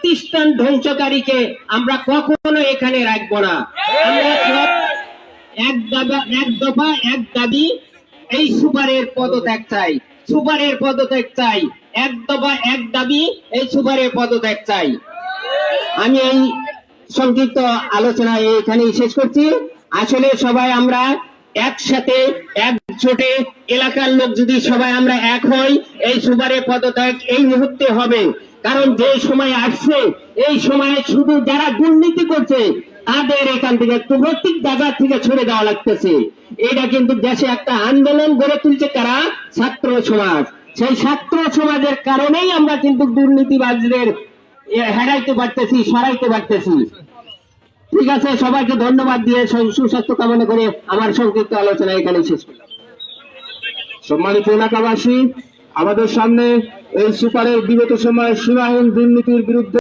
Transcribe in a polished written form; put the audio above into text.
প্রতিষ্ঠান ধ্বংসকারীকে আমরা কখনো এখানে রাখবো না। আমরা সব এক দফা এক দাবি, এই সুপারের পদত্যাগ চাই, সুপারের পদত্যাগ চাই, এক দফা এক দাবি, এই সুপারের পদত্যাগ চাই। আমি এই সংক্ষিপ্ত আলোচনা এখানেই শেষ করছি। আসলে সবাই আমরা একসাথে একজোটে এলাকার লোক যদি সবাই আমরা এক হই, এই সুপারের পদত্যাগ এই মুহূর্তে হবে। কারণ যে সময় আসছে, এই সময়ে শুধু যারা দুর্নীতি করছে তাদের এখান থেকে প্রত্যেক জায়গা থেকে ছড়ে দেওয়া লাগতেছে। এটা কিন্তু দেশে একটা আন্দোলন গড়ে তুলছে কারা? ছাত্র সমাজ। সেই ছাত্র সমাজের কারণেই আমরা কিন্তু দুর্নীতিবাজদের হেরাইতে পারতেছি, সরাইতে পারতেছি। ঠিক আছে, সবাইকে ধন্যবাদ দিয়ে সুস্বাস্থ্য কামনা করে আমার সংক্ষিপ্ত আলোচনা এখানে শেষ করলাম। সম্মানিত এলাকাবাসী, আমাদের সামনে এই সুপারের বিগত সময়ে সীমাহীন দুর্নীতির বিরুদ্ধে